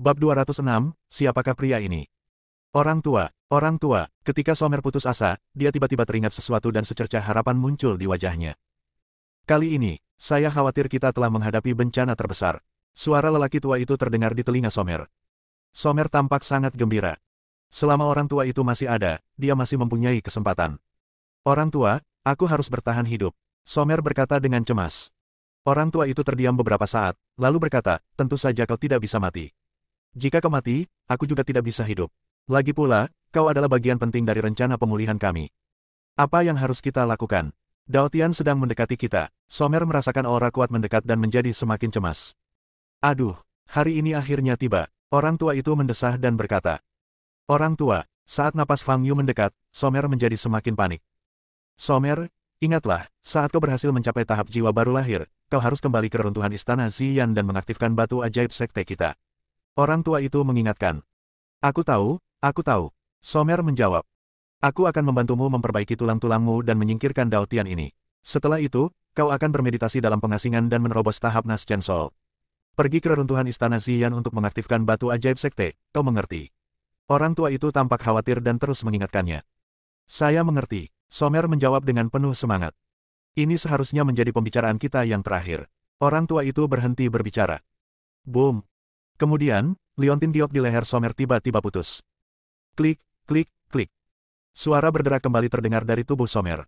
Bab 206, siapakah pria ini? Orang tua, ketika Somer putus asa, dia tiba-tiba teringat sesuatu dan secercah harapan muncul di wajahnya. Kali ini, saya khawatir kita telah menghadapi bencana terbesar. Suara lelaki tua itu terdengar di telinga Somer. Somer tampak sangat gembira. Selama orang tua itu masih ada, dia masih mempunyai kesempatan. Orang tua, aku harus bertahan hidup. Somer berkata dengan cemas. Orang tua itu terdiam beberapa saat, lalu berkata, tentu saja kau tidak bisa mati. Jika kau mati, aku juga tidak bisa hidup. Lagi pula, kau adalah bagian penting dari rencana pemulihan kami. Apa yang harus kita lakukan? Dao Tian sedang mendekati kita. Somer merasakan aura kuat mendekat dan menjadi semakin cemas. Aduh, hari ini akhirnya tiba. Orang tua itu mendesah dan berkata. Orang tua, saat napas Fang Yu mendekat, Somer menjadi semakin panik. Somer, ingatlah, saat kau berhasil mencapai tahap jiwa baru lahir, kau harus kembali ke reruntuhan istana Ziyan dan mengaktifkan batu ajaib sekte kita. Orang tua itu mengingatkan. Aku tahu. Somer menjawab. Aku akan membantumu memperbaiki tulang-tulangmu dan menyingkirkan Dao Tian ini. Setelah itu, kau akan bermeditasi dalam pengasingan dan menerobos tahap Nas Chen Sol. Pergi ke reruntuhan istana Ziyan untuk mengaktifkan batu ajaib sekte, kau mengerti? Orang tua itu tampak khawatir dan terus mengingatkannya. Saya mengerti, Somer menjawab dengan penuh semangat. Ini seharusnya menjadi pembicaraan kita yang terakhir. Orang tua itu berhenti berbicara. Boom. Kemudian, liontin giok di leher Somer tiba-tiba putus. Klik, klik, klik. Suara berderak kembali terdengar dari tubuh Somer.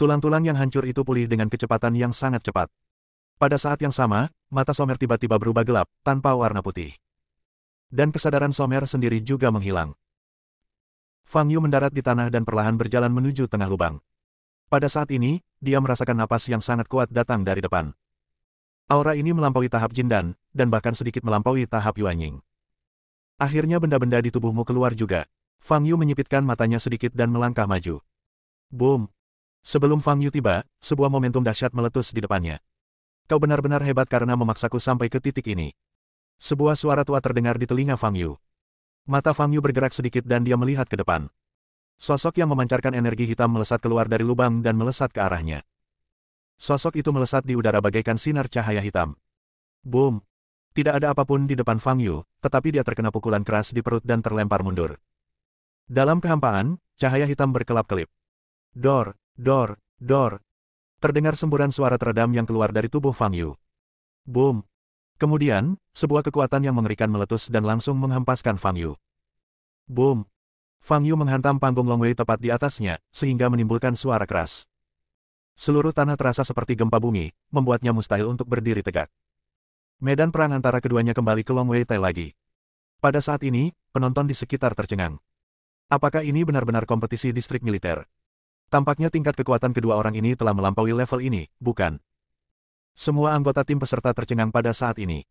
Tulang-tulang yang hancur itu pulih dengan kecepatan yang sangat cepat. Pada saat yang sama, mata Somer tiba-tiba berubah gelap, tanpa warna putih. Dan kesadaran Somer sendiri juga menghilang. Fang Yu mendarat di tanah dan perlahan berjalan menuju tengah lubang. Pada saat ini, dia merasakan napas yang sangat kuat datang dari depan. Aura ini melampaui tahap Jindan, dan bahkan sedikit melampaui tahap Yuanying. Akhirnya benda-benda di tubuhmu keluar juga. Fang Yu menyipitkan matanya sedikit dan melangkah maju. Boom! Sebelum Fang Yu tiba, sebuah momentum dahsyat meletus di depannya. Kau benar-benar hebat karena memaksaku sampai ke titik ini. Sebuah suara tua terdengar di telinga Fang Yu. Mata Fang Yu bergerak sedikit dan dia melihat ke depan. Sosok yang memancarkan energi hitam melesat keluar dari lubang dan melesat ke arahnya. Sosok itu melesat di udara bagaikan sinar cahaya hitam. Boom! Tidak ada apapun di depan Fang Yu, tetapi dia terkena pukulan keras di perut dan terlempar mundur. Dalam kehampaan, cahaya hitam berkelap-kelip. Dor, dor, dor. Terdengar semburan suara teredam yang keluar dari tubuh Fang Yu. Boom! Kemudian, sebuah kekuatan yang mengerikan meletus dan langsung menghempaskan Fang Yu. Boom! Fang Yu menghantam panggung Longwei tepat di atasnya, sehingga menimbulkan suara keras. Seluruh tanah terasa seperti gempa bumi, membuatnya mustahil untuk berdiri tegak. Medan perang antara keduanya kembali ke Longwei Tai lagi. Pada saat ini, penonton di sekitar tercengang. Apakah ini benar-benar kompetisi distrik militer? Tampaknya tingkat kekuatan kedua orang ini telah melampaui level ini, bukan? Semua anggota tim peserta tercengang pada saat ini.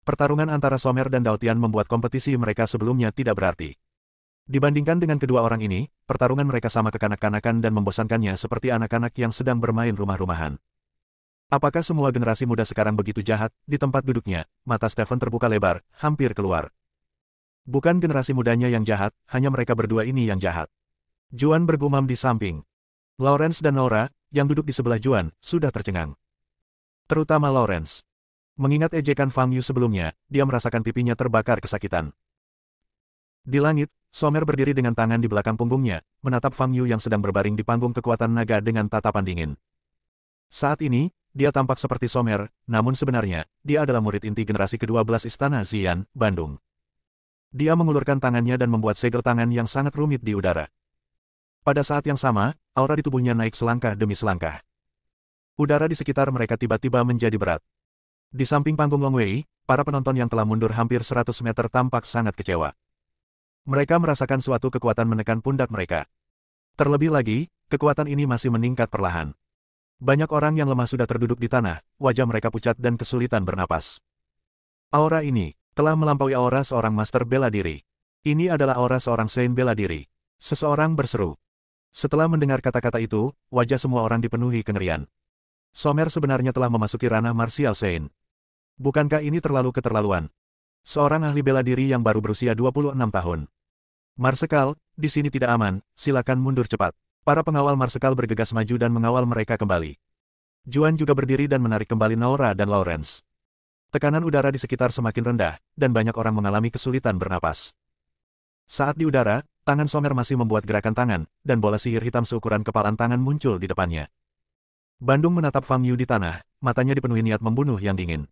Pertarungan antara Somer dan Dao Tian membuat kompetisi mereka sebelumnya tidak berarti. Dibandingkan dengan kedua orang ini, pertarungan mereka sama kekanak-kanakan dan membosankannya seperti anak-anak yang sedang bermain rumah-rumahan. Apakah semua generasi muda sekarang begitu jahat? Di tempat duduknya, mata Stephen terbuka lebar, hampir keluar. Bukan generasi mudanya yang jahat, hanya mereka berdua ini yang jahat. Juan bergumam di samping. Lawrence dan Nora, yang duduk di sebelah Juan, sudah tercengang. Terutama Lawrence. Mengingat ejekan Fang Yu sebelumnya, dia merasakan pipinya terbakar kesakitan. Di langit, Somer berdiri dengan tangan di belakang punggungnya, menatap Fang Yu yang sedang berbaring di panggung kekuatan naga dengan tatapan dingin. Saat ini, dia tampak seperti Somer, namun sebenarnya, dia adalah murid inti generasi ke-12 Istana Ziyan, Bandung. Dia mengulurkan tangannya dan membuat segel tangan yang sangat rumit di udara. Pada saat yang sama, aura di tubuhnya naik selangkah demi selangkah. Udara di sekitar mereka tiba-tiba menjadi berat. Di samping panggung Longwei, para penonton yang telah mundur hampir 100 meter tampak sangat kecewa. Mereka merasakan suatu kekuatan menekan pundak mereka. Terlebih lagi, kekuatan ini masih meningkat perlahan. Banyak orang yang lemah sudah terduduk di tanah, wajah mereka pucat dan kesulitan bernapas. Aura ini telah melampaui aura seorang master bela diri. Ini adalah aura seorang Saint bela diri. Seseorang berseru. Setelah mendengar kata-kata itu, wajah semua orang dipenuhi kengerian. Somer sebenarnya telah memasuki ranah martial Saint. Bukankah ini terlalu keterlaluan? Seorang ahli bela diri yang baru berusia 26 tahun. Marsekal, di sini tidak aman, silakan mundur cepat. Para pengawal Marsekal bergegas maju dan mengawal mereka kembali. Juan juga berdiri dan menarik kembali Nora dan Lawrence. Tekanan udara di sekitar semakin rendah, dan banyak orang mengalami kesulitan bernapas. Saat di udara, tangan Somer masih membuat gerakan tangan, dan bola sihir hitam seukuran kepalan tangan muncul di depannya. Bandung menatap Fang Yu di tanah, matanya dipenuhi niat membunuh yang dingin.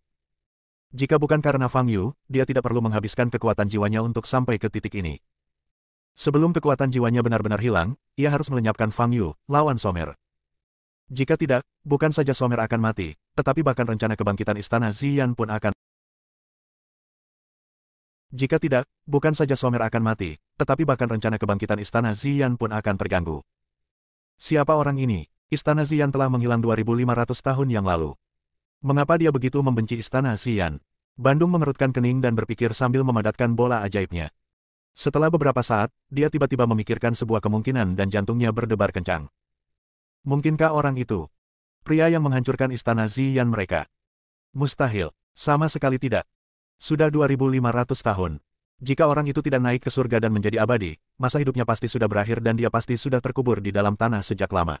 Jika bukan karena Fang Yu, dia tidak perlu menghabiskan kekuatan jiwanya untuk sampai ke titik ini. Sebelum kekuatan jiwanya benar-benar hilang, ia harus melenyapkan Fang Yu, lawan Somer. Jika tidak, bukan saja Somer akan mati, tetapi bahkan rencana kebangkitan istana Ziyan pun akan. Jika tidak, bukan saja Somer akan mati, tetapi bahkan rencana kebangkitan istana Ziyan pun akan terganggu. Siapa orang ini? Istana Ziyan telah menghilang 2500 tahun yang lalu. Mengapa dia begitu membenci istana Ziyan? Bandung mengerutkan kening dan berpikir sambil memadatkan bola ajaibnya. Setelah beberapa saat, dia tiba-tiba memikirkan sebuah kemungkinan dan jantungnya berdebar kencang. Mungkinkah orang itu pria yang menghancurkan istana Ziyan mereka? Mustahil. Sama sekali tidak. Sudah 2500 tahun. Jika orang itu tidak naik ke surga dan menjadi abadi, masa hidupnya pasti sudah berakhir dan dia pasti sudah terkubur di dalam tanah sejak lama.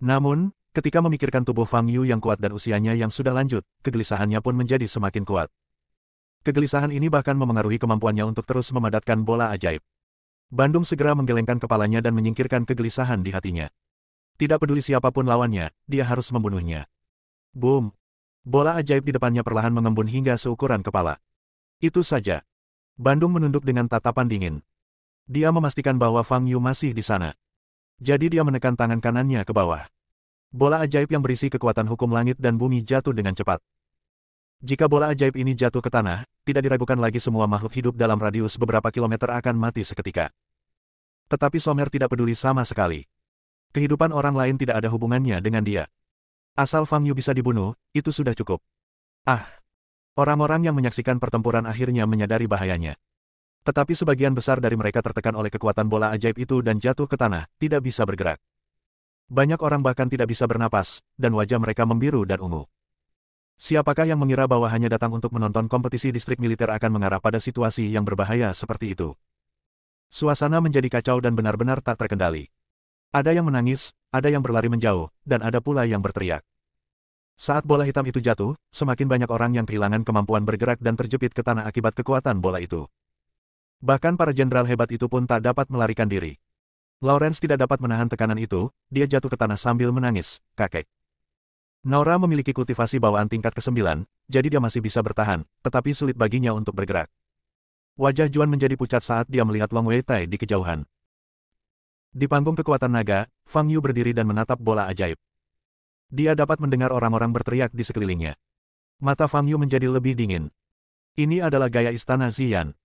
Namun, ketika memikirkan tubuh Fang Yu yang kuat dan usianya yang sudah lanjut, kegelisahannya pun menjadi semakin kuat. Kegelisahan ini bahkan memengaruhi kemampuannya untuk terus memadatkan bola ajaib. Bandung segera menggelengkan kepalanya dan menyingkirkan kegelisahan di hatinya. Tidak peduli siapapun lawannya, dia harus membunuhnya. Boom! Bola ajaib di depannya perlahan mengembun hingga seukuran kepala. Itu saja. Bandung menunduk dengan tatapan dingin. Dia memastikan bahwa Fang Yu masih di sana. Jadi dia menekan tangan kanannya ke bawah. Bola ajaib yang berisi kekuatan hukum langit dan bumi jatuh dengan cepat. Jika bola ajaib ini jatuh ke tanah, tidak diragukan lagi semua makhluk hidup dalam radius beberapa kilometer akan mati seketika. Tetapi Somer tidak peduli sama sekali. Kehidupan orang lain tidak ada hubungannya dengan dia. Asal Fang Yu bisa dibunuh, itu sudah cukup. Ah! Orang-orang yang menyaksikan pertempuran akhirnya menyadari bahayanya. Tetapi sebagian besar dari mereka tertekan oleh kekuatan bola ajaib itu dan jatuh ke tanah, tidak bisa bergerak. Banyak orang bahkan tidak bisa bernapas, dan wajah mereka membiru dan ungu. Siapakah yang mengira bahwa hanya datang untuk menonton kompetisi distrik militer akan mengarah pada situasi yang berbahaya seperti itu? Suasana menjadi kacau dan benar-benar tak terkendali. Ada yang menangis, ada yang berlari menjauh, dan ada pula yang berteriak. Saat bola hitam itu jatuh, semakin banyak orang yang kehilangan kemampuan bergerak dan terjepit ke tanah akibat kekuatan bola itu. Bahkan para jenderal hebat itu pun tak dapat melarikan diri. Lawrence tidak dapat menahan tekanan itu, dia jatuh ke tanah sambil menangis, kakek. Naura memiliki kultivasi bawaan tingkat ke-9, jadi dia masih bisa bertahan, tetapi sulit baginya untuk bergerak. Wajah Juan menjadi pucat saat dia melihat Long Wei Tai di kejauhan. Di panggung kekuatan naga, Fang Yu berdiri dan menatap bola ajaib. Dia dapat mendengar orang-orang berteriak di sekelilingnya. Mata Fang Yu menjadi lebih dingin. Ini adalah gaya istana Ziyan.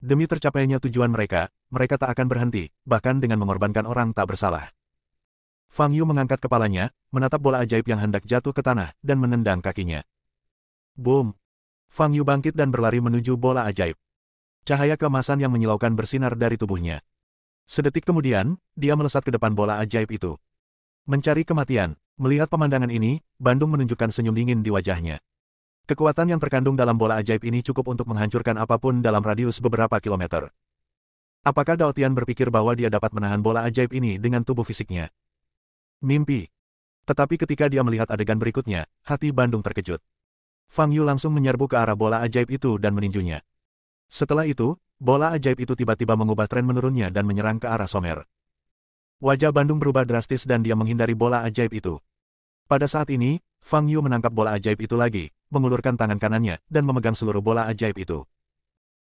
Demi tercapainya tujuan mereka, mereka tak akan berhenti, bahkan dengan mengorbankan orang tak bersalah. Fang Yu mengangkat kepalanya, menatap bola ajaib yang hendak jatuh ke tanah, dan menendang kakinya. Boom! Fang Yu bangkit dan berlari menuju bola ajaib. Cahaya keemasan yang menyilaukan bersinar dari tubuhnya. Sedetik kemudian, dia melesat ke depan bola ajaib itu. Mencari kematian. Melihat pemandangan ini, Bandung menunjukkan senyum dingin di wajahnya. Kekuatan yang terkandung dalam bola ajaib ini cukup untuk menghancurkan apapun dalam radius beberapa kilometer. Apakah Dao Tian berpikir bahwa dia dapat menahan bola ajaib ini dengan tubuh fisiknya? Mimpi. Tetapi ketika dia melihat adegan berikutnya, hati Bandung terkejut. Fang Yu langsung menyerbu ke arah bola ajaib itu dan meninjunya. Setelah itu, bola ajaib itu tiba-tiba mengubah tren menurunnya dan menyerang ke arah Somer. Wajah Bandung berubah drastis dan dia menghindari bola ajaib itu. Pada saat ini, Fang Yu menangkap bola ajaib itu lagi, mengulurkan tangan kanannya, dan memegang seluruh bola ajaib itu.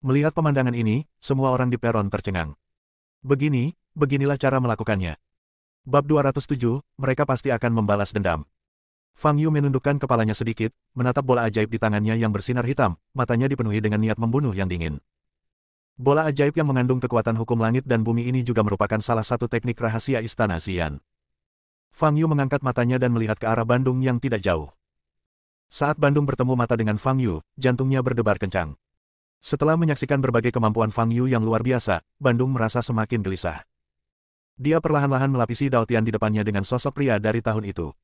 Melihat pemandangan ini, semua orang di peron tercengang. Beginilah cara melakukannya. Bab 207, mereka pasti akan membalas dendam. Fang Yu menundukkan kepalanya sedikit, menatap bola ajaib di tangannya yang bersinar hitam, matanya dipenuhi dengan niat membunuh yang dingin. Bola ajaib yang mengandung kekuatan hukum langit dan bumi ini juga merupakan salah satu teknik rahasia istana Ziyan. Fang Yu mengangkat matanya dan melihat ke arah Bandung yang tidak jauh. Saat Bandung bertemu mata dengan Fang Yu, jantungnya berdebar kencang. Setelah menyaksikan berbagai kemampuan Fang Yu yang luar biasa, Bandung merasa semakin gelisah. Dia perlahan-lahan melapisi Dao Tian di depannya dengan sosok pria dari tahun itu.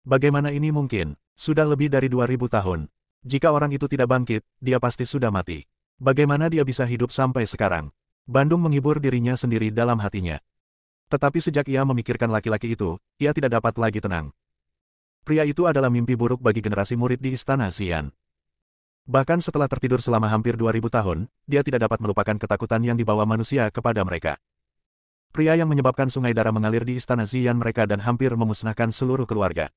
Bagaimana ini mungkin? Sudah lebih dari 2000 tahun. Jika orang itu tidak bangkit, dia pasti sudah mati. Bagaimana dia bisa hidup sampai sekarang? Bandung menghibur dirinya sendiri dalam hatinya. Tetapi sejak ia memikirkan laki-laki itu, ia tidak dapat lagi tenang. Pria itu adalah mimpi buruk bagi generasi murid di istana Ziyan. Bahkan setelah tertidur selama hampir 2000 tahun, dia tidak dapat melupakan ketakutan yang dibawa manusia kepada mereka. Pria yang menyebabkan sungai darah mengalir di istana Ziyan mereka dan hampir memusnahkan seluruh keluarga.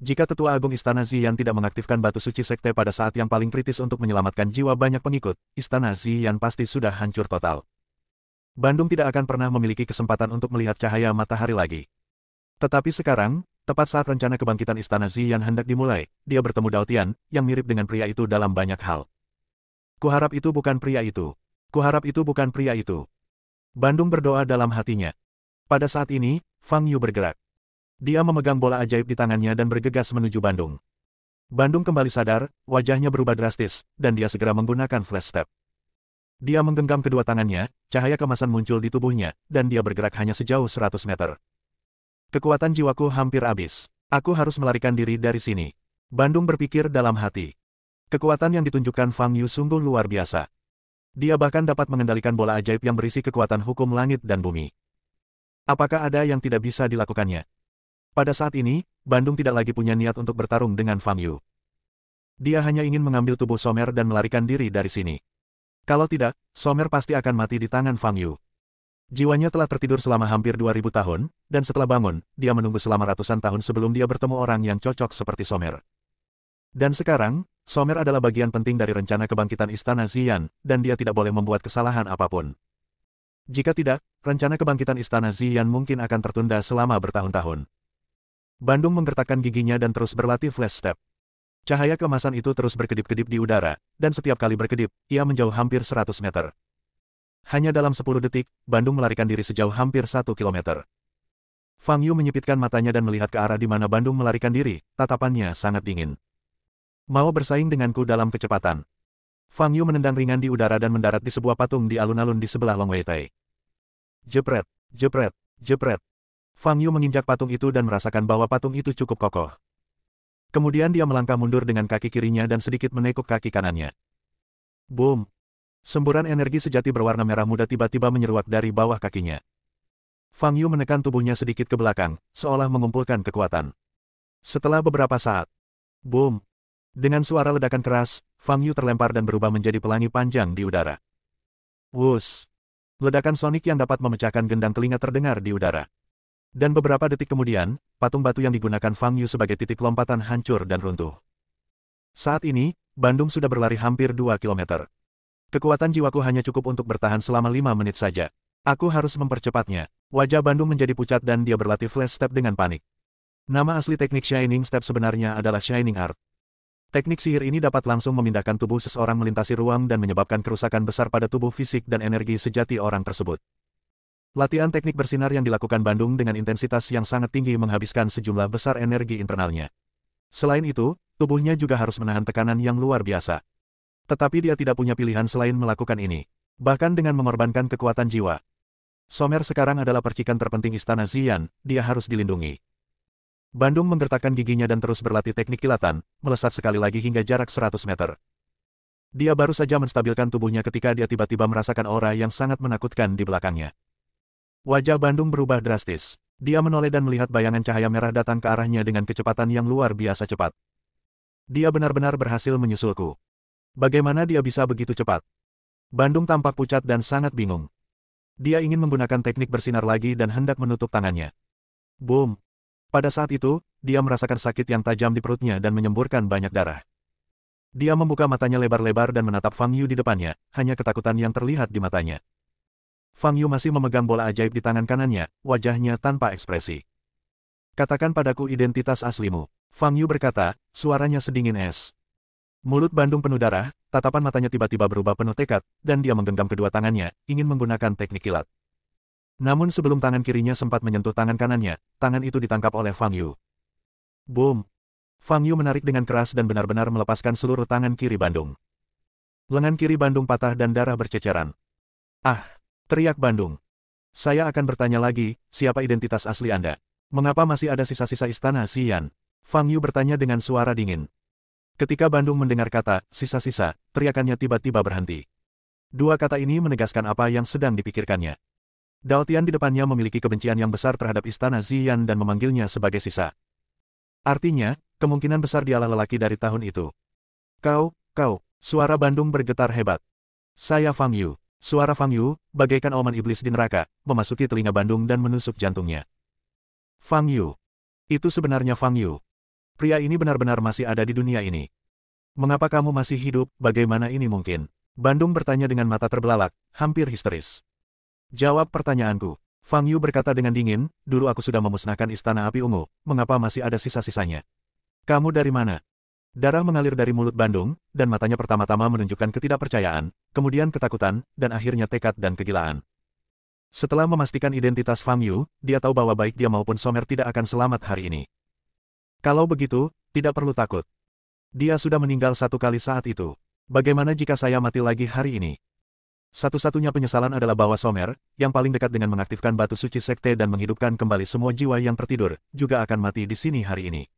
Jika Tetua Agung Istana Ziyan tidak mengaktifkan batu suci sekte pada saat yang paling kritis untuk menyelamatkan jiwa banyak pengikut, Istana Ziyan pasti sudah hancur total. Bandung tidak akan pernah memiliki kesempatan untuk melihat cahaya matahari lagi. Tetapi sekarang, tepat saat rencana kebangkitan Istana Ziyan hendak dimulai, dia bertemu Dao Tian, yang mirip dengan pria itu dalam banyak hal. Kuharap itu bukan pria itu. Kuharap itu bukan pria itu. Bandung berdoa dalam hatinya. Pada saat ini, Fang Yu bergerak. Dia memegang bola ajaib di tangannya dan bergegas menuju Bandung. Bandung kembali sadar, wajahnya berubah drastis, dan dia segera menggunakan flash step. Dia menggenggam kedua tangannya, cahaya kemasan muncul di tubuhnya, dan dia bergerak hanya sejauh 100 meter. Kekuatan jiwaku hampir habis. Aku harus melarikan diri dari sini. Bandung berpikir dalam hati. Kekuatan yang ditunjukkan Fang Yu sungguh luar biasa. Dia bahkan dapat mengendalikan bola ajaib yang berisi kekuatan hukum langit dan bumi. Apakah ada yang tidak bisa dilakukannya? Pada saat ini, Bandung tidak lagi punya niat untuk bertarung dengan Fang Yu. Dia hanya ingin mengambil tubuh Somer dan melarikan diri dari sini. Kalau tidak, Somer pasti akan mati di tangan Fang Yu. Jiwanya telah tertidur selama hampir 2000 tahun, dan setelah bangun, dia menunggu selama ratusan tahun sebelum dia bertemu orang yang cocok seperti Somer. Dan sekarang, Somer adalah bagian penting dari rencana kebangkitan Istana Ziyan, dan dia tidak boleh membuat kesalahan apapun. Jika tidak, rencana kebangkitan Istana Ziyan mungkin akan tertunda selama bertahun-tahun. Bandung menggertakkan giginya dan terus berlatih flash step. Cahaya keemasan itu terus berkedip-kedip di udara, dan setiap kali berkedip, ia menjauh hampir 100 meter. Hanya dalam 10 detik, Bandung melarikan diri sejauh hampir 1 kilometer. Fang Yu menyipitkan matanya dan melihat ke arah di mana Bandung melarikan diri, tatapannya sangat dingin. Mau bersaing denganku dalam kecepatan. Fang Yu menendang ringan di udara dan mendarat di sebuah patung di alun-alun di sebelah Long Weitei. Jepret, jepret, jepret. Fang Yu menginjak patung itu dan merasakan bahwa patung itu cukup kokoh. Kemudian dia melangkah mundur dengan kaki kirinya dan sedikit menekuk kaki kanannya. Boom! Semburan energi sejati berwarna merah muda tiba-tiba menyeruak dari bawah kakinya. Fang Yu menekan tubuhnya sedikit ke belakang, seolah mengumpulkan kekuatan. Setelah beberapa saat, boom! Dengan suara ledakan keras, Fang Yu terlempar dan berubah menjadi pelangi panjang di udara. Wuss! Ledakan sonik yang dapat memecahkan gendang telinga terdengar di udara. Dan beberapa detik kemudian, patung batu yang digunakan Fang Yu sebagai titik lompatan hancur dan runtuh. Saat ini, Bandung sudah berlari hampir 2 kilometer. Kekuatan jiwaku hanya cukup untuk bertahan selama 5 menit saja. Aku harus mempercepatnya. Wajah Bandung menjadi pucat dan dia berlatih flash step dengan panik. Nama asli teknik Shining Step sebenarnya adalah Shining Art. Teknik sihir ini dapat langsung memindahkan tubuh seseorang melintasi ruang dan menyebabkan kerusakan besar pada tubuh fisik dan energi sejati orang tersebut. Latihan teknik bersinar yang dilakukan Bandung dengan intensitas yang sangat tinggi menghabiskan sejumlah besar energi internalnya. Selain itu, tubuhnya juga harus menahan tekanan yang luar biasa. Tetapi dia tidak punya pilihan selain melakukan ini. Bahkan dengan mengorbankan kekuatan jiwa. Somer sekarang adalah percikan terpenting Istana Ziyan, dia harus dilindungi. Bandung menggertakkan giginya dan terus berlatih teknik kilatan, melesat sekali lagi hingga jarak 100 meter. Dia baru saja menstabilkan tubuhnya ketika dia tiba-tiba merasakan aura yang sangat menakutkan di belakangnya. Wajah Bandung berubah drastis. Dia menoleh dan melihat bayangan cahaya merah datang ke arahnya dengan kecepatan yang luar biasa cepat. Dia benar-benar berhasil menyusulku. Bagaimana dia bisa begitu cepat? Bandung tampak pucat dan sangat bingung. Dia ingin menggunakan teknik bersinar lagi dan hendak menutup tangannya. Boom! Pada saat itu, dia merasakan sakit yang tajam di perutnya dan menyemburkan banyak darah. Dia membuka matanya lebar-lebar dan menatap Fang Yu di depannya, hanya ketakutan yang terlihat di matanya. Fang Yu masih memegang bola ajaib di tangan kanannya, wajahnya tanpa ekspresi. Katakan padaku identitas aslimu. Fang Yu berkata, suaranya sedingin es. Mulut Bandung penuh darah, tatapan matanya tiba-tiba berubah penuh tekad, dan dia menggenggam kedua tangannya, ingin menggunakan teknik kilat. Namun sebelum tangan kirinya sempat menyentuh tangan kanannya, tangan itu ditangkap oleh Fang Yu. Boom! Fang Yu menarik dengan keras dan benar-benar melepaskan seluruh tangan kiri Bandung. Lengan kiri Bandung patah dan darah berceceran. Ah! Teriak Bandung. Saya akan bertanya lagi, siapa identitas asli Anda? Mengapa masih ada sisa-sisa Istana Ziyan? Fang Yu bertanya dengan suara dingin. Ketika Bandung mendengar kata, sisa-sisa, teriakannya tiba-tiba berhenti. Dua kata ini menegaskan apa yang sedang dipikirkannya. Dao Tian di depannya memiliki kebencian yang besar terhadap Istana Ziyan dan memanggilnya sebagai sisa. Artinya, kemungkinan besar dialah lelaki dari tahun itu. Kau, suara Bandung bergetar hebat. Saya Fang Yu. Suara Fang Yu, bagaikan oman iblis di neraka, memasuki telinga Bandung dan menusuk jantungnya. Fang Yu. Itu sebenarnya Fang Yu. Pria ini benar-benar masih ada di dunia ini. Mengapa kamu masih hidup, bagaimana ini mungkin? Bandung bertanya dengan mata terbelalak, hampir histeris. Jawab pertanyaanku. Fang Yu berkata dengan dingin, dulu aku sudah memusnahkan istana api ungu, mengapa masih ada sisa-sisanya? Kamu dari mana? Darah mengalir dari mulut Bandung, dan matanya pertama-tama menunjukkan ketidakpercayaan, kemudian ketakutan, dan akhirnya tekad dan kegilaan. Setelah memastikan identitas Fang Yu, dia tahu bahwa baik dia maupun Somer tidak akan selamat hari ini. Kalau begitu, tidak perlu takut. Dia sudah meninggal satu kali saat itu. Bagaimana jika saya mati lagi hari ini? Satu-satunya penyesalan adalah bahwa Somer, yang paling dekat dengan mengaktifkan batu suci sekte dan menghidupkan kembali semua jiwa yang tertidur, juga akan mati di sini hari ini.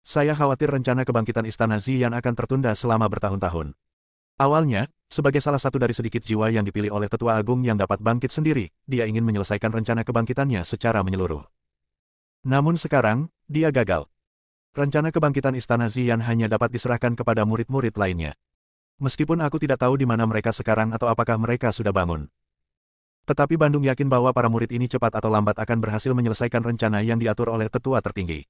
Saya khawatir rencana kebangkitan Istana Ziyan akan tertunda selama bertahun-tahun. Awalnya, sebagai salah satu dari sedikit jiwa yang dipilih oleh Tetua Agung yang dapat bangkit sendiri, dia ingin menyelesaikan rencana kebangkitannya secara menyeluruh. Namun sekarang, dia gagal. Rencana kebangkitan Istana Ziyan hanya dapat diserahkan kepada murid-murid lainnya. Meskipun aku tidak tahu di mana mereka sekarang atau apakah mereka sudah bangun. Tetapi Bandung yakin bahwa para murid ini cepat atau lambat akan berhasil menyelesaikan rencana yang diatur oleh tetua tertinggi.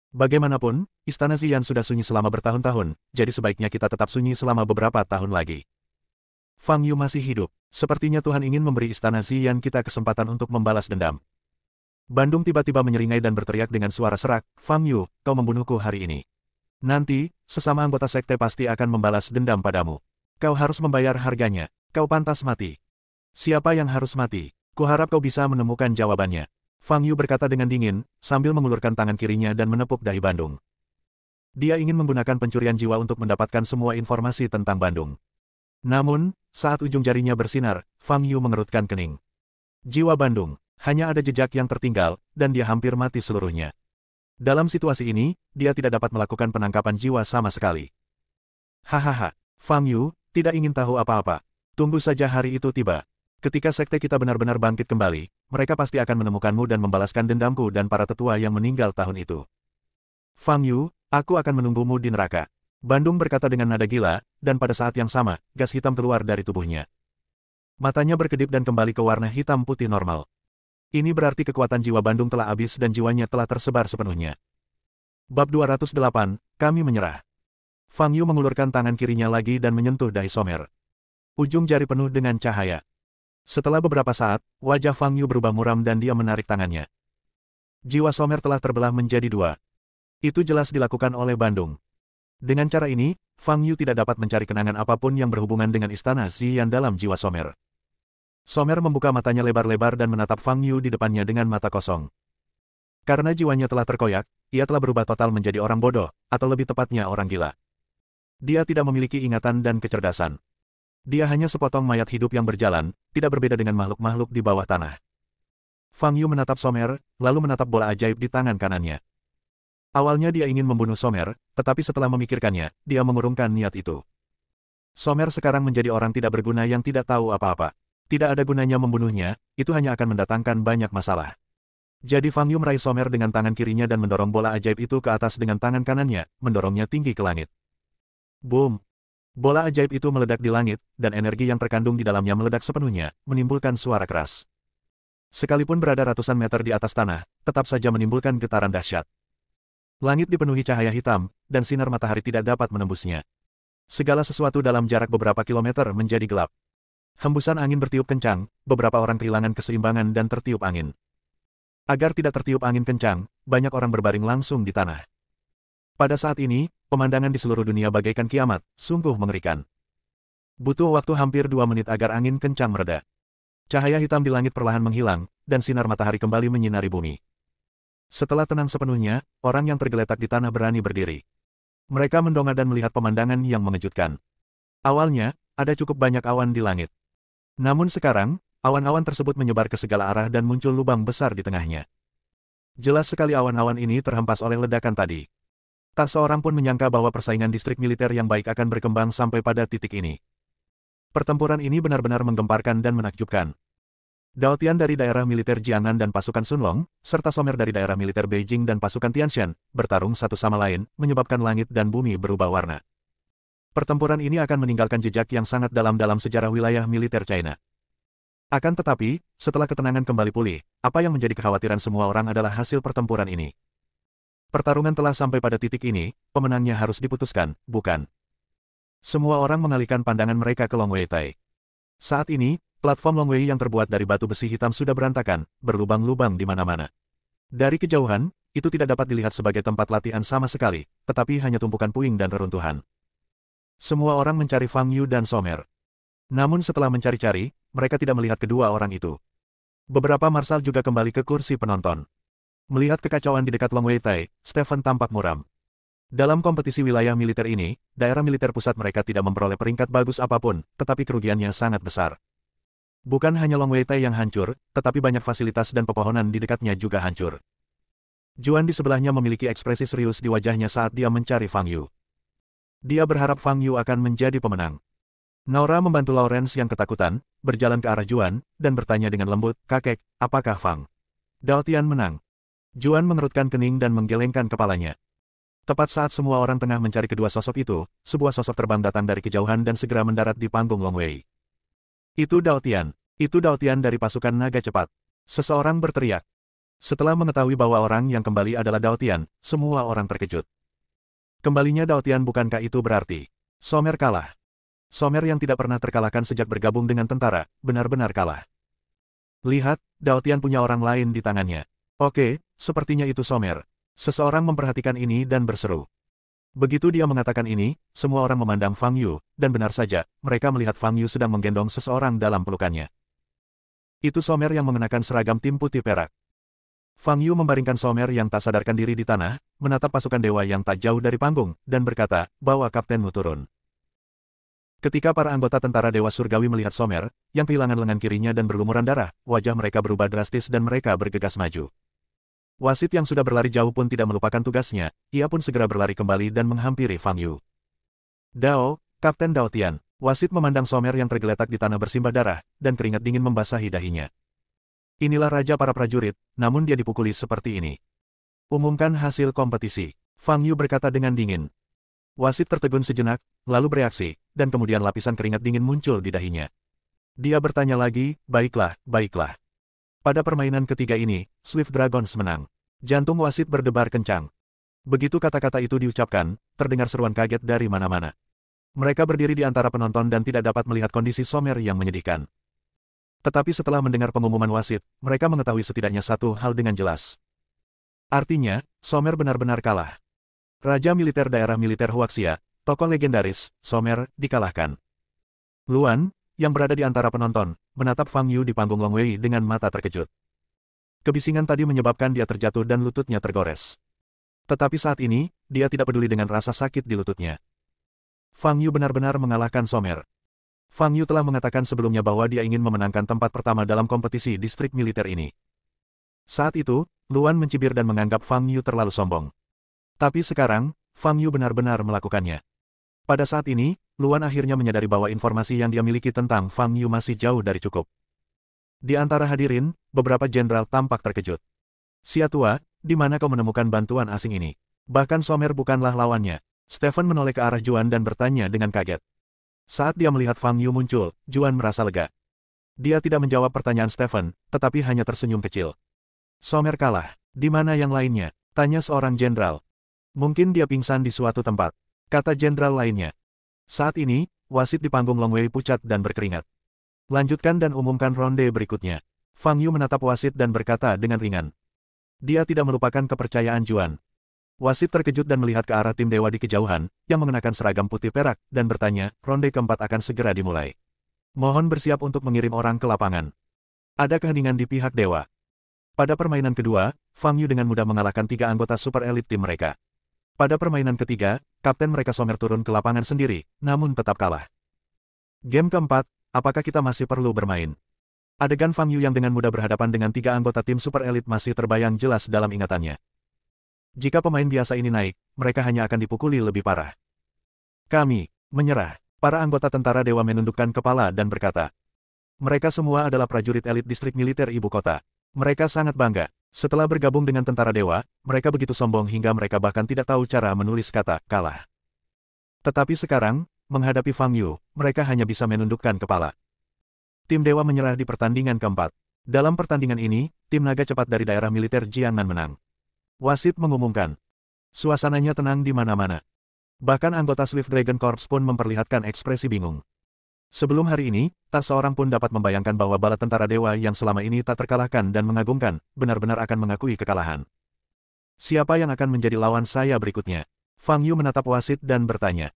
Bagaimanapun, Istana Ziyan sudah sunyi selama bertahun-tahun, jadi sebaiknya kita tetap sunyi selama beberapa tahun lagi. Fang Yu masih hidup. Sepertinya Tuhan ingin memberi Istana Ziyan kita kesempatan untuk membalas dendam. Bandung tiba-tiba menyeringai dan berteriak dengan suara serak, Fang Yu, kau membunuhku hari ini. Nanti, sesama anggota sekte pasti akan membalas dendam padamu. Kau harus membayar harganya. Kau pantas mati. Siapa yang harus mati? Kuharap kau bisa menemukan jawabannya. Fang Yu berkata dengan dingin, sambil mengulurkan tangan kirinya dan menepuk dahi Bandung. Dia ingin menggunakan pencurian jiwa untuk mendapatkan semua informasi tentang Bandung. Namun, saat ujung jarinya bersinar, Fang Yu mengerutkan kening. Jiwa Bandung, hanya ada jejak yang tertinggal, dan dia hampir mati seluruhnya. Dalam situasi ini, dia tidak dapat melakukan penangkapan jiwa sama sekali. Hahaha, Fang Yu, tidak ingin tahu apa-apa. Tunggu saja hari itu tiba. Ketika sekte kita benar-benar bangkit kembali, mereka pasti akan menemukanmu dan membalaskan dendamku dan para tetua yang meninggal tahun itu. Fang Yu, aku akan menunggumu di neraka. Bandung berkata dengan nada gila, dan pada saat yang sama, gas hitam keluar dari tubuhnya. Matanya berkedip dan kembali ke warna hitam putih normal. Ini berarti kekuatan jiwa Bandung telah habis dan jiwanya telah tersebar sepenuhnya. Bab 208, kami menyerah. Fang Yu mengulurkan tangan kirinya lagi dan menyentuh dahi Somer. Ujung jari penuh dengan cahaya. Setelah beberapa saat, wajah Fang Yu berubah muram dan dia menarik tangannya. Jiwa Somer telah terbelah menjadi dua. Itu jelas dilakukan oleh Bandung. Dengan cara ini, Fang Yu tidak dapat mencari kenangan apapun yang berhubungan dengan Istana Ziyan dalam jiwa Somer. Somer membuka matanya lebar-lebar dan menatap Fang Yu di depannya dengan mata kosong. Karena jiwanya telah terkoyak, ia telah berubah total menjadi orang bodoh, atau lebih tepatnya orang gila. Dia tidak memiliki ingatan dan kecerdasan. Dia hanya sepotong mayat hidup yang berjalan, tidak berbeda dengan makhluk-makhluk di bawah tanah. Fang Yu menatap Somer, lalu menatap bola ajaib di tangan kanannya. Awalnya dia ingin membunuh Somer, tetapi setelah memikirkannya, dia mengurungkan niat itu. Somer sekarang menjadi orang tidak berguna yang tidak tahu apa-apa. Tidak ada gunanya membunuhnya, itu hanya akan mendatangkan banyak masalah. Jadi Fang Yu meraih Somer dengan tangan kirinya dan mendorong bola ajaib itu ke atas dengan tangan kanannya, mendorongnya tinggi ke langit. Boom! Bola ajaib itu meledak di langit, dan energi yang terkandung di dalamnya meledak sepenuhnya, menimbulkan suara keras. Sekalipun berada ratusan meter di atas tanah, tetap saja menimbulkan getaran dahsyat. Langit dipenuhi cahaya hitam, dan sinar matahari tidak dapat menembusnya. Segala sesuatu dalam jarak beberapa kilometer menjadi gelap. Hembusan angin bertiup kencang, beberapa orang kehilangan keseimbangan dan tertiup angin. Agar tidak tertiup angin kencang, banyak orang berbaring langsung di tanah. Pada saat ini, pemandangan di seluruh dunia bagaikan kiamat, sungguh mengerikan. Butuh waktu hampir 2 menit agar angin kencang mereda. Cahaya hitam di langit perlahan menghilang, dan sinar matahari kembali menyinari bumi. Setelah tenang sepenuhnya, orang yang tergeletak di tanah berani berdiri. Mereka mendongak dan melihat pemandangan yang mengejutkan. Awalnya, ada cukup banyak awan di langit. Namun sekarang, awan-awan tersebut menyebar ke segala arah dan muncul lubang besar di tengahnya. Jelas sekali awan-awan ini terhempas oleh ledakan tadi. Tak seorang pun menyangka bahwa persaingan distrik militer yang baik akan berkembang sampai pada titik ini. Pertempuran ini benar-benar menggemparkan dan menakjubkan. Dao Tian dari daerah militer Jiangnan dan pasukan Sunlong, serta Somer dari daerah militer Beijing dan pasukan Tianshan, bertarung satu sama lain, menyebabkan langit dan bumi berubah warna. Pertempuran ini akan meninggalkan jejak yang sangat dalam dalam sejarah wilayah militer China. Akan tetapi, setelah ketenangan kembali pulih, apa yang menjadi kekhawatiran semua orang adalah hasil pertempuran ini. Pertarungan telah sampai pada titik ini, pemenangnya harus diputuskan, bukan? Semua orang mengalihkan pandangan mereka ke Long Wei Tai. Saat ini, platform Long Wei yang terbuat dari batu besi hitam sudah berantakan, berlubang-lubang di mana-mana. Dari kejauhan, itu tidak dapat dilihat sebagai tempat latihan sama sekali, tetapi hanya tumpukan puing dan reruntuhan. Semua orang mencari Fang Yu dan Somer. Namun setelah mencari-cari, mereka tidak melihat kedua orang itu. Beberapa marsal juga kembali ke kursi penonton. Melihat kekacauan di dekat Long Wei Tai, Stephen tampak muram. Dalam kompetisi wilayah militer ini, daerah militer pusat mereka tidak memperoleh peringkat bagus apapun, tetapi kerugiannya sangat besar. Bukan hanya Long Wei Tai yang hancur, tetapi banyak fasilitas dan pepohonan di dekatnya juga hancur. Juan di sebelahnya memiliki ekspresi serius di wajahnya saat dia mencari Fang Yu. Dia berharap Fang Yu akan menjadi pemenang. Nora membantu Lawrence yang ketakutan, berjalan ke arah Juan, dan bertanya dengan lembut, "Kakek, apakah Fang Dao Tian menang?" Juan mengerutkan kening dan menggelengkan kepalanya. Tepat saat semua orang tengah mencari kedua sosok itu, sebuah sosok terbang datang dari kejauhan dan segera mendarat di panggung Long Wei. "Itu Dao Tian. Itu Dao Tian dari pasukan naga cepat." Seseorang berteriak. Setelah mengetahui bahwa orang yang kembali adalah Dao Tian, semua orang terkejut. Kembalinya Dao Tian bukankah itu berarti Somer kalah? Somer yang tidak pernah terkalahkan sejak bergabung dengan tentara, benar-benar kalah. Lihat, Dao Tian punya orang lain di tangannya. Oke, sepertinya itu Somer. Seseorang memperhatikan ini dan berseru. Begitu dia mengatakan ini, semua orang memandang Fang Yu, dan benar saja, mereka melihat Fang Yu sedang menggendong seseorang dalam pelukannya. Itu Somer yang mengenakan seragam tim putih perak. Fang Yu membaringkan Somer yang tak sadarkan diri di tanah, menatap pasukan dewa yang tak jauh dari panggung, dan berkata, "Bawa kaptenmu turun." Ketika para anggota tentara Dewa Surgawi melihat Somer, yang kehilangan lengan kirinya dan berlumuran darah, wajah mereka berubah drastis dan mereka bergegas maju. Wasit yang sudah berlari jauh pun tidak melupakan tugasnya, ia pun segera berlari kembali dan menghampiri Fang Yu. "Dao, Kapten Dao Tian." Wasit memandang Somer yang tergeletak di tanah bersimbah darah, dan keringat dingin membasahi dahinya. Inilah raja para prajurit, namun dia dipukuli seperti ini. "Umumkan hasil kompetisi," Fang Yu berkata dengan dingin. Wasit tertegun sejenak, lalu bereaksi, dan kemudian lapisan keringat dingin muncul di dahinya. Dia bertanya lagi, "Baiklah, baiklah." Pada permainan ketiga ini, Swift Dragons menang. Jantung wasit berdebar kencang. Begitu kata-kata itu diucapkan, terdengar seruan kaget dari mana-mana. Mereka berdiri di antara penonton dan tidak dapat melihat kondisi Somer yang menyedihkan. Tetapi setelah mendengar pengumuman wasit, mereka mengetahui setidaknya satu hal dengan jelas. Artinya, Somer benar-benar kalah. Raja militer daerah militer Huaxia, tokoh legendaris, Somer, dikalahkan. Luan, yang berada di antara penonton, menatap Fang Yu di panggung Long Wei dengan mata terkejut. Kebisingan tadi menyebabkan dia terjatuh dan lututnya tergores. Tetapi saat ini, dia tidak peduli dengan rasa sakit di lututnya. Fang Yu benar-benar mengalahkan Somer. Fang Yu telah mengatakan sebelumnya bahwa dia ingin memenangkan tempat pertama dalam kompetisi distrik militer ini. Saat itu, Luan mencibir dan menganggap Fang Yu terlalu sombong. Tapi sekarang, Fang Yu benar-benar melakukannya. Pada saat ini, Luan akhirnya menyadari bahwa informasi yang dia miliki tentang Fang Yu masih jauh dari cukup. Di antara hadirin, beberapa jenderal tampak terkejut. "Sia tua, di mana kau menemukan bantuan asing ini?" Bahkan Somer bukanlah lawannya. Stephen menoleh ke arah Juan dan bertanya dengan kaget. Saat dia melihat Fang Yu muncul, Juan merasa lega. Dia tidak menjawab pertanyaan Stephen, tetapi hanya tersenyum kecil. "Somer kalah. Di mana yang lainnya?" tanya seorang jenderal. "Mungkin dia pingsan di suatu tempat," kata jenderal lainnya. Saat ini, wasit di panggung Long Wei pucat dan berkeringat. "Lanjutkan dan umumkan ronde berikutnya." Fang Yu menatap wasit dan berkata dengan ringan. Dia tidak melupakan kepercayaan Juan. Wasit terkejut dan melihat ke arah tim dewa di kejauhan, yang mengenakan seragam putih perak, dan bertanya, "Ronde keempat akan segera dimulai. Mohon bersiap untuk mengirim orang ke lapangan." Ada keheningan di pihak dewa. Pada permainan kedua, Fang Yu dengan mudah mengalahkan 3 anggota super elit tim mereka. Pada permainan ketiga, kapten mereka Somer turun ke lapangan sendiri, namun tetap kalah. Game keempat, apakah kita masih perlu bermain? Adegan Fang Yu yang dengan mudah berhadapan dengan 3 anggota tim super elit masih terbayang jelas dalam ingatannya. Jika pemain biasa ini naik, mereka hanya akan dipukuli lebih parah. "Kami menyerah." Para anggota tentara dewa menundukkan kepala dan berkata. Mereka semua adalah prajurit elit distrik militer ibu kota. Mereka sangat bangga. Setelah bergabung dengan tentara dewa, mereka begitu sombong hingga mereka bahkan tidak tahu cara menulis kata kalah. Tetapi sekarang, menghadapi Fang Yu, mereka hanya bisa menundukkan kepala. Tim Dewa menyerah di pertandingan keempat. Dalam pertandingan ini, tim naga cepat dari daerah militer Jiangnan menang. Wasit mengumumkan. Suasananya tenang di mana-mana. Bahkan anggota Swift Dragon Corps pun memperlihatkan ekspresi bingung. Sebelum hari ini, tak seorang pun dapat membayangkan bahwa bala tentara dewa yang selama ini tak terkalahkan dan mengagumkan, benar-benar akan mengakui kekalahan. Siapa yang akan menjadi lawan saya berikutnya? Fang Yu menatap wasit dan bertanya.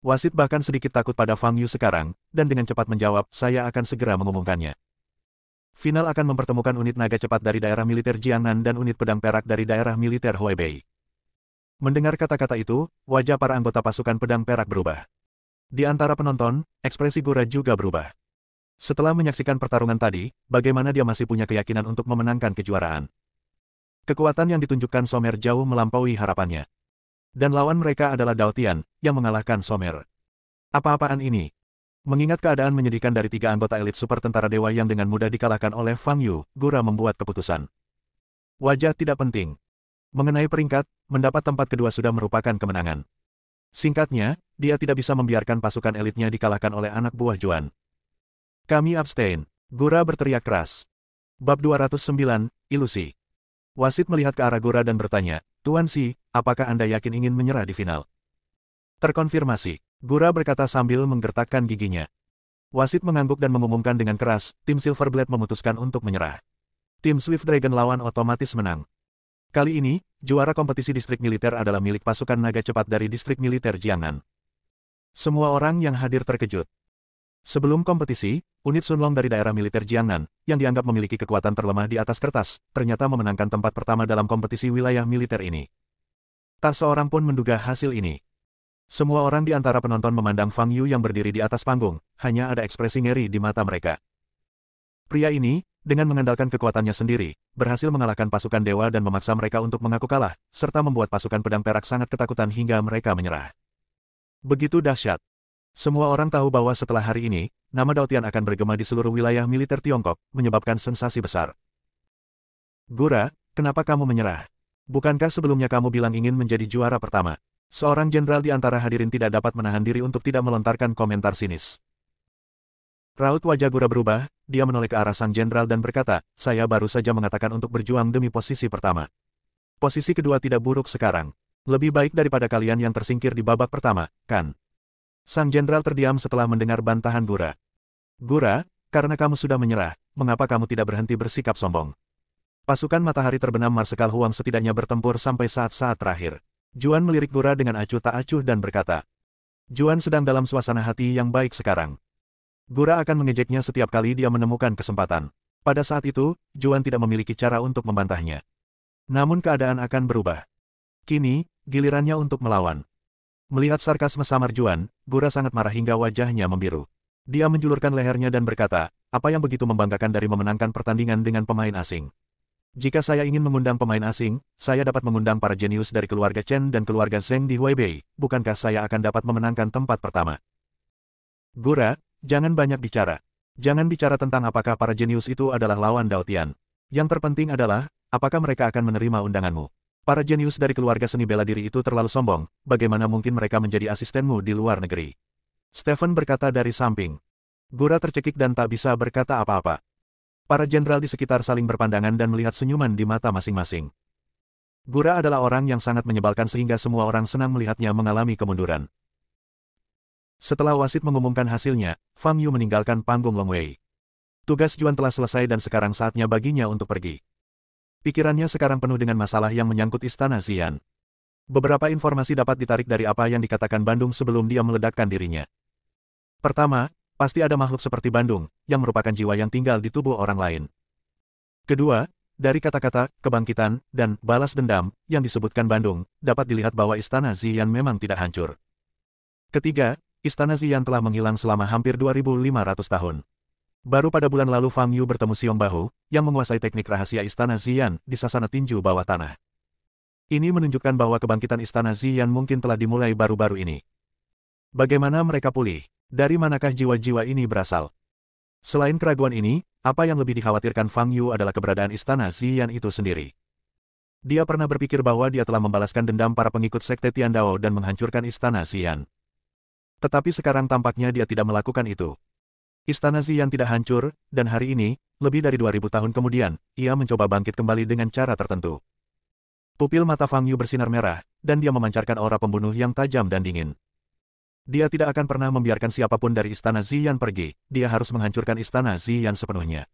Wasit bahkan sedikit takut pada Fang Yu sekarang, dan dengan cepat menjawab, saya akan segera mengumumkannya. Final akan mempertemukan unit naga cepat dari daerah militer Jiangnan dan unit pedang perak dari daerah militer Huaibei. Mendengar kata-kata itu, wajah para anggota pasukan pedang perak berubah. Di antara penonton, ekspresi Gura juga berubah. Setelah menyaksikan pertarungan tadi, bagaimana dia masih punya keyakinan untuk memenangkan kejuaraan. Kekuatan yang ditunjukkan Somer jauh melampaui harapannya. Dan lawan mereka adalah Dao Tian, yang mengalahkan Somer. Apa-apaan ini? Mengingat keadaan menyedihkan dari 3 anggota elit super tentara dewa yang dengan mudah dikalahkan oleh Fang Yu, Gura membuat keputusan. Wajah tidak penting. Mengenai peringkat, mendapat tempat kedua sudah merupakan kemenangan. Singkatnya, dia tidak bisa membiarkan pasukan elitnya dikalahkan oleh anak buah Juan. Kami abstain. Gura berteriak keras. Bab 209, Ilusi. Wasit melihat ke arah Gura dan bertanya, Tuan Si, apakah Anda yakin ingin menyerah di final? Terkonfirmasi. Gura berkata sambil menggertakkan giginya. Wasit mengangguk dan mengumumkan dengan keras, tim Silverblade memutuskan untuk menyerah. Tim Swift Dragon lawan otomatis menang. Kali ini, juara kompetisi distrik militer adalah milik pasukan naga cepat dari distrik militer Jiangnan. Semua orang yang hadir terkejut. Sebelum kompetisi, unit Sunlong dari daerah militer Jiangnan, yang dianggap memiliki kekuatan terlemah di atas kertas, ternyata memenangkan tempat pertama dalam kompetisi wilayah militer ini. Tak seorang pun menduga hasil ini. Semua orang di antara penonton memandang Fang Yu yang berdiri di atas panggung, hanya ada ekspresi ngeri di mata mereka. Pria ini, dengan mengandalkan kekuatannya sendiri, berhasil mengalahkan pasukan dewa dan memaksa mereka untuk mengaku kalah, serta membuat pasukan pedang perak sangat ketakutan hingga mereka menyerah. Begitu dahsyat. Semua orang tahu bahwa setelah hari ini, nama Dao Tian akan bergema di seluruh wilayah militer Tiongkok, menyebabkan sensasi besar. Gura, kenapa kamu menyerah? Bukankah sebelumnya kamu bilang ingin menjadi juara pertama? Seorang jenderal di antara hadirin tidak dapat menahan diri untuk tidak melontarkan komentar sinis. Raut wajah Gura berubah, dia menoleh ke arah sang jenderal dan berkata, saya baru saja mengatakan untuk berjuang demi posisi pertama. Posisi kedua tidak buruk sekarang. Lebih baik daripada kalian yang tersingkir di babak pertama, kan? Sang jenderal terdiam setelah mendengar bantahan Gura. Gura, karena kamu sudah menyerah, mengapa kamu tidak berhenti bersikap sombong? Pasukan matahari terbenam Marsekal Huang setidaknya bertempur sampai saat-saat terakhir. Juan melirik Gura dengan acuh tak acuh dan berkata, Juan sedang dalam suasana hati yang baik sekarang. Gura akan mengejeknya setiap kali dia menemukan kesempatan. Pada saat itu, Juan tidak memiliki cara untuk membantahnya. Namun keadaan akan berubah. Kini, gilirannya untuk melawan. Melihat sarkasme samar Juan, Gura sangat marah hingga wajahnya membiru. Dia menjulurkan lehernya dan berkata, apa yang begitu membanggakan dari memenangkan pertandingan dengan pemain asing? Jika saya ingin mengundang pemain asing, saya dapat mengundang para jenius dari keluarga Chen dan keluarga Zheng di Huaibei, bukankah saya akan dapat memenangkan tempat pertama? Gura, jangan banyak bicara. Jangan bicara tentang apakah para jenius itu adalah lawan Dao Tian. Yang terpenting adalah, apakah mereka akan menerima undanganmu? Para jenius dari keluarga seni bela diri itu terlalu sombong, bagaimana mungkin mereka menjadi asistenmu di luar negeri? Stephen berkata dari samping. Gura tercekik dan tak bisa berkata apa-apa. Para jenderal di sekitar saling berpandangan dan melihat senyuman di mata masing-masing. Gura adalah orang yang sangat menyebalkan sehingga semua orang senang melihatnya mengalami kemunduran. Setelah wasit mengumumkan hasilnya, Fang Yu meninggalkan panggung Longwei. Tugas Juan telah selesai dan sekarang saatnya baginya untuk pergi. Pikirannya sekarang penuh dengan masalah yang menyangkut Istana Xian. Beberapa informasi dapat ditarik dari apa yang dikatakan Bandung sebelum dia meledakkan dirinya. Pertama, pasti ada makhluk seperti Bandung, yang merupakan jiwa yang tinggal di tubuh orang lain. Kedua, dari kata-kata, kebangkitan, dan balas dendam, yang disebutkan Bandung, dapat dilihat bahwa Istana Xian memang tidak hancur. Ketiga, Istana Xian telah menghilang selama hampir 2.500 tahun. Baru pada bulan lalu Fang Yu bertemu Xiong Bahu, yang menguasai teknik rahasia Istana Xian, di sasana tinju bawah tanah. Ini menunjukkan bahwa kebangkitan Istana Xian mungkin telah dimulai baru-baru ini. Bagaimana mereka pulih? Dari manakah jiwa-jiwa ini berasal? Selain keraguan ini, apa yang lebih dikhawatirkan Fang Yu adalah keberadaan Istana Xian itu sendiri. Dia pernah berpikir bahwa dia telah membalaskan dendam para pengikut Sekte Tiandao dan menghancurkan Istana Xian. Tetapi sekarang tampaknya dia tidak melakukan itu. Istana Ziyan tidak hancur, dan hari ini, lebih dari 2000 tahun kemudian, ia mencoba bangkit kembali dengan cara tertentu. Pupil mata Fang Yu bersinar merah, dan dia memancarkan aura pembunuh yang tajam dan dingin. Dia tidak akan pernah membiarkan siapapun dari Istana Ziyan pergi, dia harus menghancurkan Istana Ziyan sepenuhnya.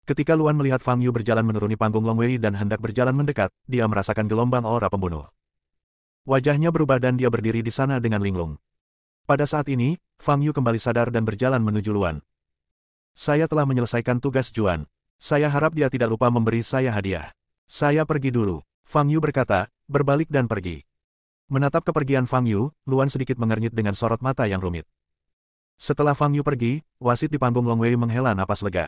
Ketika Luan melihat Fang Yu berjalan menuruni panggung Long Wei dan hendak berjalan mendekat, dia merasakan gelombang aura pembunuh. Wajahnya berubah dan dia berdiri di sana dengan linglung. Pada saat ini, Fang Yu kembali sadar dan berjalan menuju Luan. Saya telah menyelesaikan tugas Juan. Saya harap dia tidak lupa memberi saya hadiah. Saya pergi dulu. Fang Yu berkata, berbalik dan pergi. Menatap kepergian Fang Yu, Luan sedikit mengernyit dengan sorot mata yang rumit. Setelah Fang Yu pergi, wasit di panggung Long Wei menghela napas lega.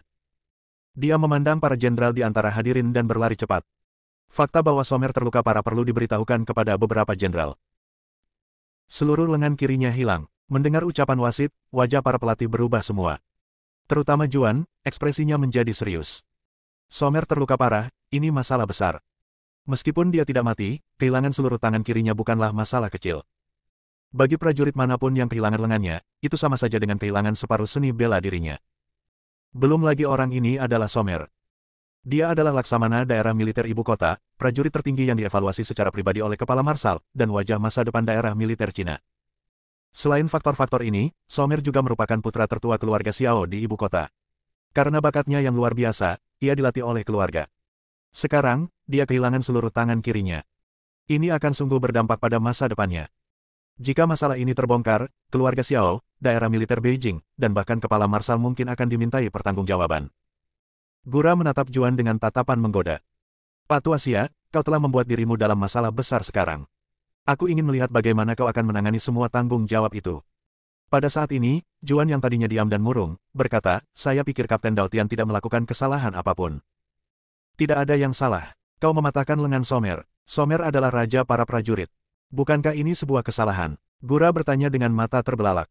Dia memandang para jenderal di antara hadirin dan berlari cepat. Fakta bahwa Somer terluka parah perlu diberitahukan kepada beberapa jenderal. Seluruh lengan kirinya hilang. Mendengar ucapan wasit, wajah para pelatih berubah semua. Terutama Juan, ekspresinya menjadi serius. Somer terluka parah, ini masalah besar. Meskipun dia tidak mati, kehilangan seluruh tangan kirinya bukanlah masalah kecil. Bagi prajurit manapun yang kehilangan lengannya, itu sama saja dengan kehilangan separuh seni bela dirinya. Belum lagi orang ini adalah Somer. Dia adalah laksamana daerah militer ibu kota, prajurit tertinggi yang dievaluasi secara pribadi oleh kepala marsal, dan wajah masa depan daerah militer Cina. Selain faktor-faktor ini, Somer juga merupakan putra tertua keluarga Xiao di ibu kota. Karena bakatnya yang luar biasa, ia dilatih oleh keluarga. Sekarang, dia kehilangan seluruh tangan kirinya. Ini akan sungguh berdampak pada masa depannya. Jika masalah ini terbongkar, keluarga Xiao, daerah militer Beijing, dan bahkan kepala marsal mungkin akan dimintai pertanggungjawaban. Gura menatap Juan dengan tatapan menggoda. Pak Tua Xia, kau telah membuat dirimu dalam masalah besar sekarang. Aku ingin melihat bagaimana kau akan menangani semua tanggung jawab itu. Pada saat ini, Juan yang tadinya diam dan murung, berkata, saya pikir Kapten Dao Tian tidak melakukan kesalahan apapun. Tidak ada yang salah. Kau mematahkan lengan Somer. Somer adalah raja para prajurit. Bukankah ini sebuah kesalahan? Gura bertanya dengan mata terbelalak.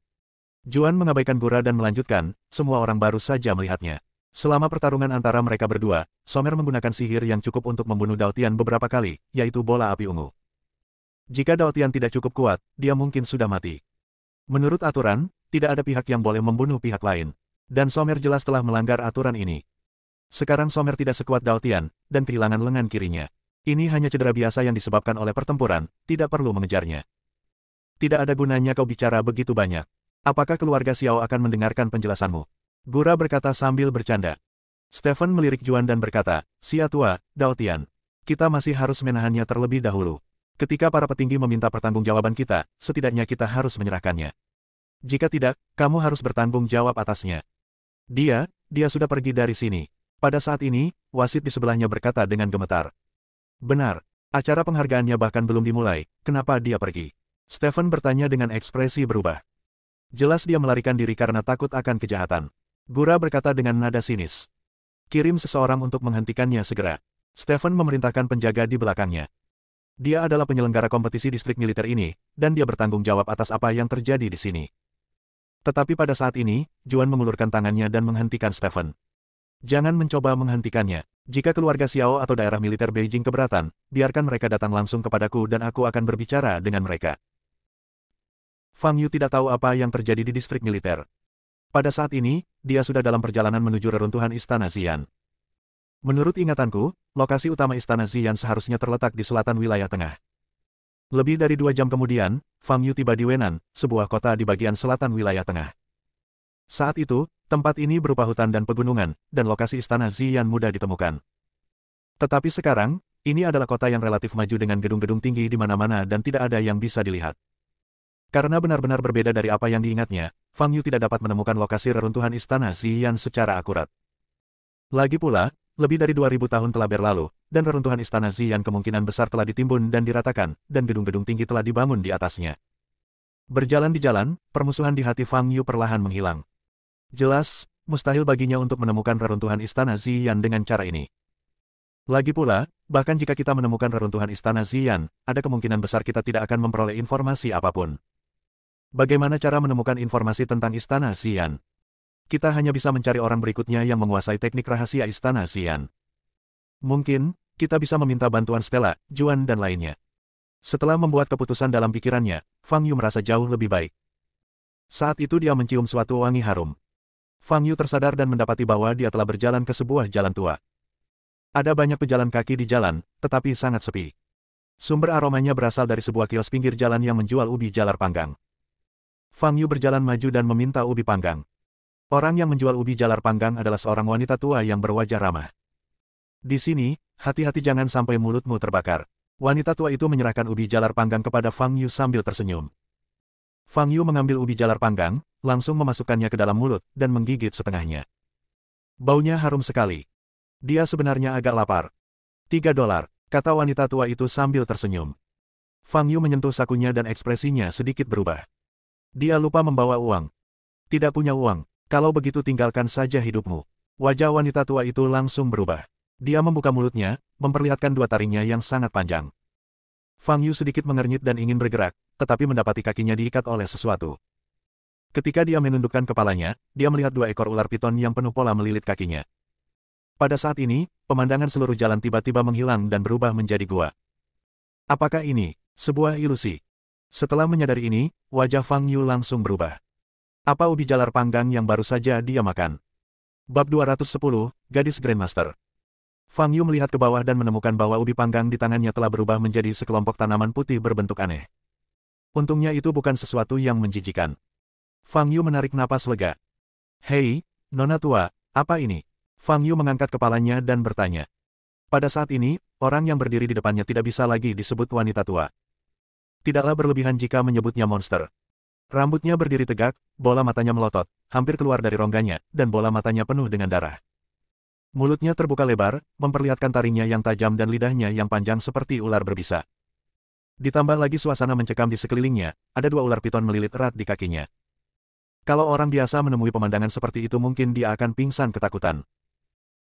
Juan mengabaikan Gura dan melanjutkan, semua orang baru saja melihatnya. Selama pertarungan antara mereka berdua, Somer menggunakan sihir yang cukup untuk membunuh Dao Tian beberapa kali, yaitu bola api ungu. Jika Dao Tian tidak cukup kuat, dia mungkin sudah mati. Menurut aturan, tidak ada pihak yang boleh membunuh pihak lain. Dan Somer jelas telah melanggar aturan ini. Sekarang Somer tidak sekuat Dao Tian, dan kehilangan lengan kirinya. Ini hanya cedera biasa yang disebabkan oleh pertempuran, tidak perlu mengejarnya. Tidak ada gunanya kau bicara begitu banyak. Apakah keluarga Xiao akan mendengarkan penjelasanmu? Gura berkata sambil bercanda. Stephen melirik Juan dan berkata, Sia tua, Dao Tian. Kita masih harus menahannya terlebih dahulu. Ketika para petinggi meminta pertanggungjawaban kita, setidaknya kita harus menyerahkannya. Jika tidak, kamu harus bertanggung jawab atasnya. Dia sudah pergi dari sini. Pada saat ini, wasit di sebelahnya berkata dengan gemetar. Benar, acara penghargaannya bahkan belum dimulai, kenapa dia pergi? Stephen bertanya dengan ekspresi berubah. Jelas dia melarikan diri karena takut akan kejahatan. Gura berkata dengan nada sinis. Kirim seseorang untuk menghentikannya segera. Stephen memerintahkan penjaga di belakangnya. Dia adalah penyelenggara kompetisi distrik militer ini, dan dia bertanggung jawab atas apa yang terjadi di sini. Tetapi pada saat ini, Juan mengulurkan tangannya dan menghentikan Stephen. Jangan mencoba menghentikannya. Jika keluarga Xiao atau daerah militer Beijing keberatan, biarkan mereka datang langsung kepadaku dan aku akan berbicara dengan mereka. Fang Yu tidak tahu apa yang terjadi di distrik militer. Pada saat ini, dia sudah dalam perjalanan menuju reruntuhan Istana Xian. Menurut ingatanku, lokasi utama Istana Xian seharusnya terletak di selatan wilayah tengah. Lebih dari 2 jam kemudian, Fang Yu tiba di Wenan, sebuah kota di bagian selatan wilayah tengah. Saat itu, tempat ini berupa hutan dan pegunungan, dan lokasi Istana Xian mudah ditemukan. Tetapi sekarang, ini adalah kota yang relatif maju dengan gedung-gedung tinggi di mana-mana dan tidak ada yang bisa dilihat. Karena benar-benar berbeda dari apa yang diingatnya, Fang Yu tidak dapat menemukan lokasi reruntuhan Istana Xian secara akurat. Lagi pula, lebih dari 2000 tahun telah berlalu, dan reruntuhan Istana Xian kemungkinan besar telah ditimbun dan diratakan, dan gedung-gedung tinggi telah dibangun di atasnya. Berjalan di jalan, permusuhan di hati Fang Yu perlahan menghilang. Jelas, mustahil baginya untuk menemukan reruntuhan Istana Xian dengan cara ini. Lagi pula, bahkan jika kita menemukan reruntuhan Istana Xian, ada kemungkinan besar kita tidak akan memperoleh informasi apapun. Bagaimana cara menemukan informasi tentang Istana Xian? Kita hanya bisa mencari orang berikutnya yang menguasai teknik rahasia Istana Xian. Mungkin, kita bisa meminta bantuan Stella, Juan dan lainnya. Setelah membuat keputusan dalam pikirannya, Fang Yu merasa jauh lebih baik. Saat itu dia mencium suatu wangi harum. Fang Yu tersadar dan mendapati bahwa dia telah berjalan ke sebuah jalan tua. Ada banyak pejalan kaki di jalan, tetapi sangat sepi. Sumber aromanya berasal dari sebuah kios pinggir jalan yang menjual ubi jalar panggang. Fang Yu berjalan maju dan meminta ubi panggang. Orang yang menjual ubi jalar panggang adalah seorang wanita tua yang berwajah ramah. Di sini, hati-hati jangan sampai mulutmu terbakar. Wanita tua itu menyerahkan ubi jalar panggang kepada Fang Yu sambil tersenyum. Fang Yu mengambil ubi jalar panggang, langsung memasukkannya ke dalam mulut, dan menggigit setengahnya. Baunya harum sekali. Dia sebenarnya agak lapar. $3, kata wanita tua itu sambil tersenyum. Fang Yu menyentuh sakunya dan ekspresinya sedikit berubah. Dia lupa membawa uang. Tidak punya uang, kalau begitu tinggalkan saja hidupmu. Wajah wanita tua itu langsung berubah. Dia membuka mulutnya, memperlihatkan dua taringnya yang sangat panjang. Fang Yu sedikit mengernyit dan ingin bergerak, tetapi mendapati kakinya diikat oleh sesuatu. Ketika dia menundukkan kepalanya, dia melihat dua ekor ular piton yang penuh pola melilit kakinya. Pada saat ini, pemandangan seluruh jalan tiba-tiba menghilang dan berubah menjadi gua. Apakah ini sebuah ilusi? Setelah menyadari ini, wajah Fang Yu langsung berubah. Apa ubi jalar panggang yang baru saja dia makan? Bab 210, Gadis Grandmaster. Fang Yu melihat ke bawah dan menemukan bahwa ubi panggang di tangannya telah berubah menjadi sekelompok tanaman putih berbentuk aneh. Untungnya itu bukan sesuatu yang menjijikan. Fang Yu menarik napas lega. Hei, Nona tua, apa ini? Fang Yu mengangkat kepalanya dan bertanya. Pada saat ini, orang yang berdiri di depannya tidak bisa lagi disebut wanita tua. Tidaklah berlebihan jika menyebutnya monster. Rambutnya berdiri tegak, bola matanya melotot, hampir keluar dari rongganya, dan bola matanya penuh dengan darah. Mulutnya terbuka lebar, memperlihatkan taringnya yang tajam dan lidahnya yang panjang seperti ular berbisa. Ditambah lagi suasana mencekam di sekelilingnya, ada dua ular piton melilit erat di kakinya. Kalau orang biasa menemui pemandangan seperti itu mungkin dia akan pingsan ketakutan.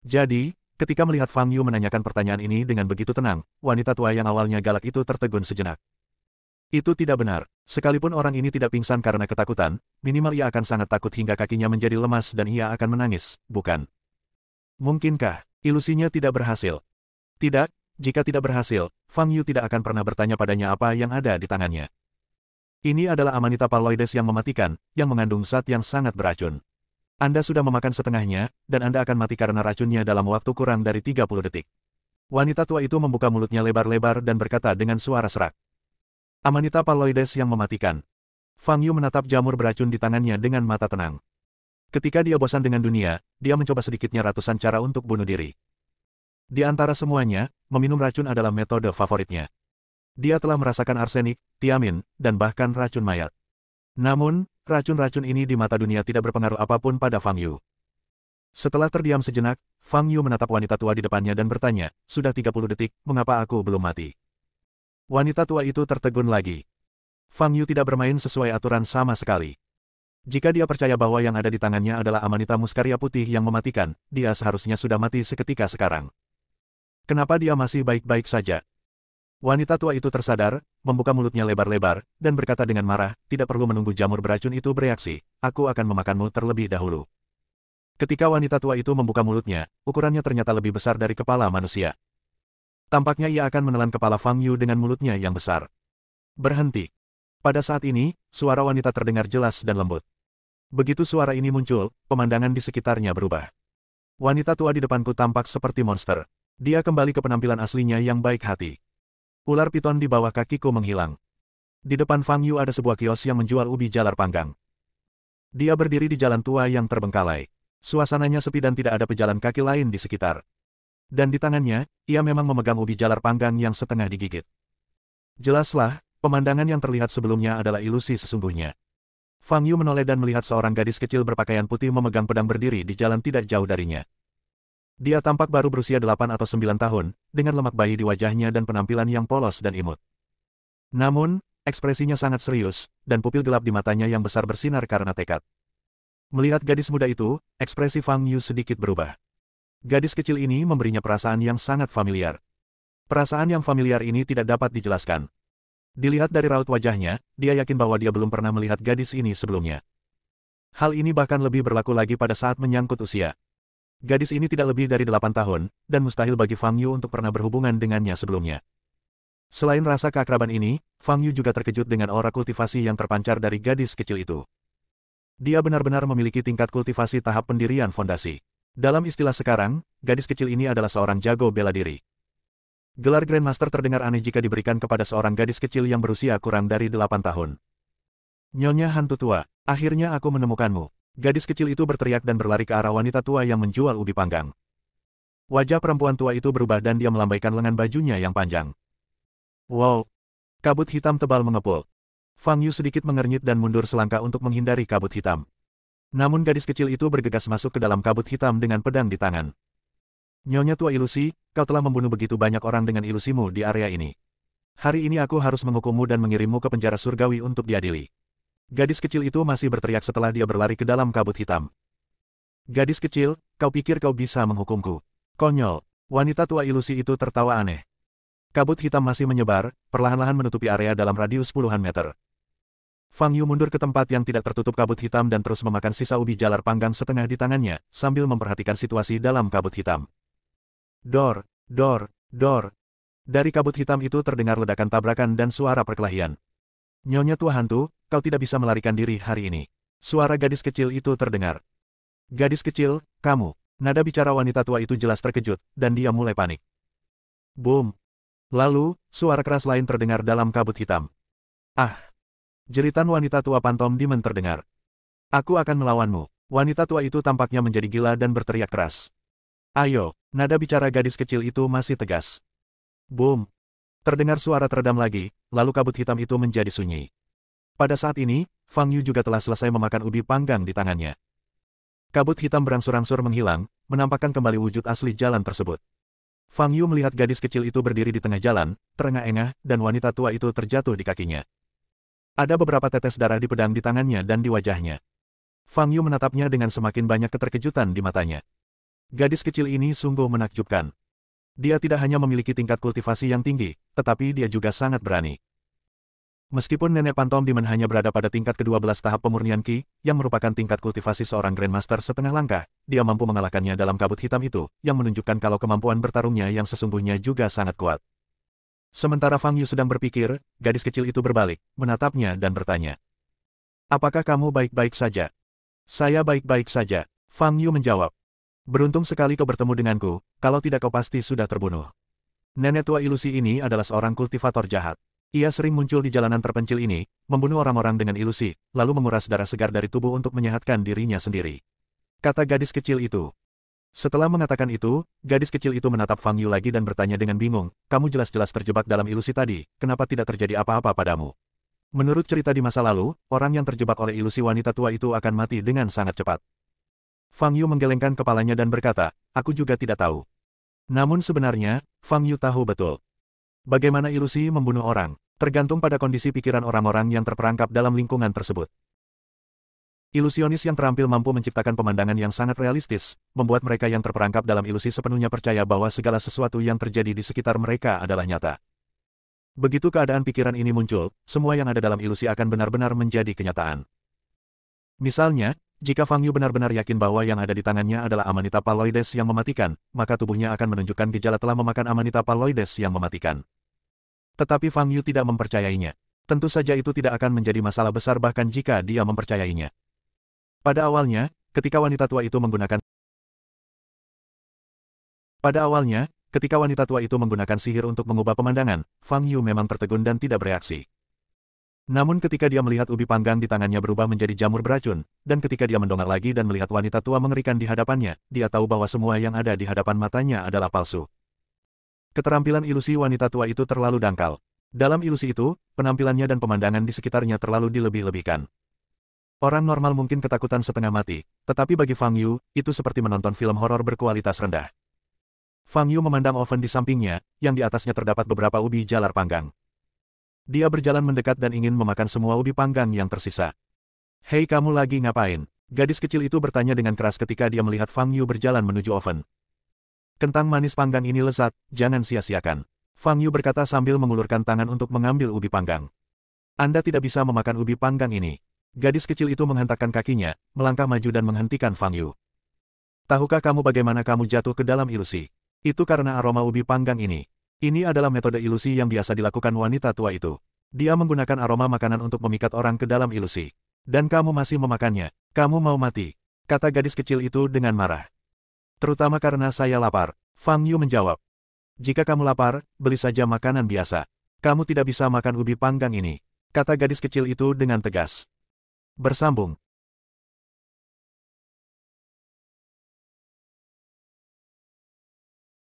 Jadi, ketika melihat Fang Yu menanyakan pertanyaan ini dengan begitu tenang, wanita tua yang awalnya galak itu tertegun sejenak. Itu tidak benar. Sekalipun orang ini tidak pingsan karena ketakutan, minimal ia akan sangat takut hingga kakinya menjadi lemas dan ia akan menangis, bukan? Mungkinkah ilusinya tidak berhasil? Tidak, jika tidak berhasil, Fang Yu tidak akan pernah bertanya padanya apa yang ada di tangannya. Ini adalah Amanita Phalloides yang mematikan, yang mengandung zat yang sangat beracun. Anda sudah memakan setengahnya, dan Anda akan mati karena racunnya dalam waktu kurang dari 30 detik. Wanita tua itu membuka mulutnya lebar-lebar dan berkata dengan suara serak. Amanita Phalloides yang mematikan. Fang Yu menatap jamur beracun di tangannya dengan mata tenang. Ketika dia bosan dengan dunia, dia mencoba sedikitnya ratusan cara untuk bunuh diri. Di antara semuanya, meminum racun adalah metode favoritnya. Dia telah merasakan arsenik, tiamin, dan bahkan racun mayat. Namun, racun-racun ini di mata dunia tidak berpengaruh apapun pada Fang Yu. Setelah terdiam sejenak, Fang Yu menatap wanita tua di depannya dan bertanya, sudah 30 detik, mengapa aku belum mati? Wanita tua itu tertegun lagi. Fang Yu tidak bermain sesuai aturan sama sekali. Jika dia percaya bahwa yang ada di tangannya adalah Amanita Muskaria putih yang mematikan, dia seharusnya sudah mati seketika sekarang. Kenapa dia masih baik-baik saja? Wanita tua itu tersadar, membuka mulutnya lebar-lebar, dan berkata dengan marah, tidak perlu menunggu jamur beracun itu bereaksi, aku akan memakanmu terlebih dahulu. Ketika wanita tua itu membuka mulutnya, ukurannya ternyata lebih besar dari kepala manusia. Tampaknya ia akan menelan kepala Fang Yu dengan mulutnya yang besar. Berhenti. Pada saat ini, suara wanita terdengar jelas dan lembut. Begitu suara ini muncul, pemandangan di sekitarnya berubah. Wanita tua di depanku tampak seperti monster. Dia kembali ke penampilan aslinya yang baik hati. Ular piton di bawah kakiku menghilang. Di depan Fang Yu ada sebuah kios yang menjual ubi jalar panggang. Dia berdiri di jalan tua yang terbengkalai. Suasananya sepi dan tidak ada pejalan kaki lain di sekitar. Dan di tangannya, ia memang memegang ubi jalar panggang yang setengah digigit. Jelaslah, pemandangan yang terlihat sebelumnya adalah ilusi sesungguhnya. Fang Yu menoleh dan melihat seorang gadis kecil berpakaian putih memegang pedang berdiri di jalan tidak jauh darinya. Dia tampak baru berusia 8 atau 9 tahun, dengan lemak bayi di wajahnya dan penampilan yang polos dan imut. Namun, ekspresinya sangat serius, dan pupil gelap di matanya yang besar bersinar karena tekad. Melihat gadis muda itu, ekspresi Fang Yu sedikit berubah. Gadis kecil ini memberinya perasaan yang sangat familiar. Perasaan yang familiar ini tidak dapat dijelaskan. Dilihat dari raut wajahnya, dia yakin bahwa dia belum pernah melihat gadis ini sebelumnya. Hal ini bahkan lebih berlaku lagi pada saat menyangkut usia. Gadis ini tidak lebih dari 8 tahun, dan mustahil bagi Fang Yu untuk pernah berhubungan dengannya sebelumnya. Selain rasa keakraban ini, Fang Yu juga terkejut dengan aura kultivasi yang terpancar dari gadis kecil itu. Dia benar-benar memiliki tingkat kultivasi tahap pendirian fondasi. Dalam istilah sekarang, gadis kecil ini adalah seorang jago bela diri. Gelar Grandmaster terdengar aneh jika diberikan kepada seorang gadis kecil yang berusia kurang dari 8 tahun. Nyonya hantu tua, akhirnya aku menemukanmu. Gadis kecil itu berteriak dan berlari ke arah wanita tua yang menjual ubi panggang. Wajah perempuan tua itu berubah dan dia melambaikan lengan bajunya yang panjang. Wow! Kabut hitam tebal mengepul. Fang Yu sedikit mengernyit dan mundur selangkah untuk menghindari kabut hitam. Namun gadis kecil itu bergegas masuk ke dalam kabut hitam dengan pedang di tangan. Nyonya tua ilusi, kau telah membunuh begitu banyak orang dengan ilusimu di area ini. Hari ini aku harus menghukummu dan mengirimmu ke penjara surgawi untuk diadili. Gadis kecil itu masih berteriak setelah dia berlari ke dalam kabut hitam. Gadis kecil, kau pikir kau bisa menghukumku? Konyol, wanita tua ilusi itu tertawa aneh. Kabut hitam masih menyebar, perlahan-lahan menutupi area dalam radius puluhan meter. Fang Yu mundur ke tempat yang tidak tertutup kabut hitam dan terus memakan sisa ubi jalar panggang setengah di tangannya, sambil memperhatikan situasi dalam kabut hitam. Dor, dor, dor. Dari kabut hitam itu terdengar ledakan tabrakan dan suara perkelahian. Nyonya tua hantu, kau tidak bisa melarikan diri hari ini. Suara gadis kecil itu terdengar. Gadis kecil, kamu. Nada bicara wanita tua itu jelas terkejut, dan dia mulai panik. Boom. Lalu, suara keras lain terdengar dalam kabut hitam. Ah! Jeritan wanita tua Pantom Demon terdengar. Aku akan melawanmu. Wanita tua itu tampaknya menjadi gila dan berteriak keras. Ayo, nada bicara gadis kecil itu masih tegas. Boom. Terdengar suara teredam lagi, lalu kabut hitam itu menjadi sunyi. Pada saat ini, Fang Yu juga telah selesai memakan ubi panggang di tangannya. Kabut hitam berangsur-angsur menghilang, menampakkan kembali wujud asli jalan tersebut. Fang Yu melihat gadis kecil itu berdiri di tengah jalan, terengah-engah, dan wanita tua itu terjatuh di kakinya. Ada beberapa tetes darah di pedang di tangannya dan di wajahnya. Fang Yu menatapnya dengan semakin banyak keterkejutan di matanya. Gadis kecil ini sungguh menakjubkan. Dia tidak hanya memiliki tingkat kultivasi yang tinggi, tetapi dia juga sangat berani. Meskipun nenek Pantom Demon hanya berada pada tingkat ke-12 tahap pemurnian Qi, yang merupakan tingkat kultivasi seorang Grandmaster setengah langkah, dia mampu mengalahkannya dalam kabut hitam itu, yang menunjukkan kalau kemampuan bertarungnya yang sesungguhnya juga sangat kuat. Sementara Fang Yu sedang berpikir, gadis kecil itu berbalik, menatapnya dan bertanya. Apakah kamu baik-baik saja? Saya baik-baik saja, Fang Yu menjawab. Beruntung sekali kau bertemu denganku, kalau tidak kau pasti sudah terbunuh. Nenek tua ilusi ini adalah seorang kultivator jahat. Ia sering muncul di jalanan terpencil ini, membunuh orang-orang dengan ilusi, lalu menguras darah segar dari tubuh untuk menyehatkan dirinya sendiri. Kata gadis kecil itu. Setelah mengatakan itu, gadis kecil itu menatap Fang Yu lagi dan bertanya dengan bingung, kamu jelas-jelas terjebak dalam ilusi tadi, kenapa tidak terjadi apa-apa padamu? Menurut cerita di masa lalu, orang yang terjebak oleh ilusi wanita tua itu akan mati dengan sangat cepat. Fang Yu menggelengkan kepalanya dan berkata, aku juga tidak tahu. Namun sebenarnya, Fang Yu tahu betul. Bagaimana ilusi membunuh orang, tergantung pada kondisi pikiran orang-orang yang terperangkap dalam lingkungan tersebut. Ilusionis yang terampil mampu menciptakan pemandangan yang sangat realistis, membuat mereka yang terperangkap dalam ilusi sepenuhnya percaya bahwa segala sesuatu yang terjadi di sekitar mereka adalah nyata. Begitu keadaan pikiran ini muncul, semua yang ada dalam ilusi akan benar-benar menjadi kenyataan. Misalnya, jika Fang Yu benar-benar yakin bahwa yang ada di tangannya adalah Amanita Phalloides yang mematikan, maka tubuhnya akan menunjukkan gejala telah memakan Amanita Phalloides yang mematikan. Tetapi Fang Yu tidak mempercayainya. Tentu saja itu tidak akan menjadi masalah besar bahkan jika dia mempercayainya. Pada awalnya, ketika wanita tua itu menggunakan sihir untuk mengubah pemandangan, Fang Yu memang tertegun dan tidak bereaksi. Namun ketika dia melihat ubi panggang di tangannya berubah menjadi jamur beracun, dan ketika dia mendongak lagi dan melihat wanita tua mengerikan di hadapannya, dia tahu bahwa semua yang ada di hadapan matanya adalah palsu. Keterampilan ilusi wanita tua itu terlalu dangkal. Dalam ilusi itu, penampilannya dan pemandangan di sekitarnya terlalu dilebih-lebihkan. Orang normal mungkin ketakutan setengah mati, tetapi bagi Fang Yu, itu seperti menonton film horor berkualitas rendah. Fang Yu memandang oven di sampingnya, yang di atasnya terdapat beberapa ubi jalar panggang. Dia berjalan mendekat dan ingin memakan semua ubi panggang yang tersisa. Hei kamu lagi ngapain? Gadis kecil itu bertanya dengan keras ketika dia melihat Fang Yu berjalan menuju oven. Kentang manis panggang ini lezat, jangan sia-siakan. Fang Yu berkata sambil mengulurkan tangan untuk mengambil ubi panggang. Anda tidak bisa memakan ubi panggang ini. Gadis kecil itu menghentakkan kakinya, melangkah maju dan menghentikan Fang Yu. Tahukah kamu bagaimana kamu jatuh ke dalam ilusi? Itu karena aroma ubi panggang ini. Ini adalah metode ilusi yang biasa dilakukan wanita tua itu. Dia menggunakan aroma makanan untuk memikat orang ke dalam ilusi. Dan kamu masih memakannya. Kamu mau mati, kata gadis kecil itu dengan marah. Terutama karena saya lapar, Fang Yu menjawab. Jika kamu lapar, beli saja makanan biasa. Kamu tidak bisa makan ubi panggang ini, kata gadis kecil itu dengan tegas. Bersambung.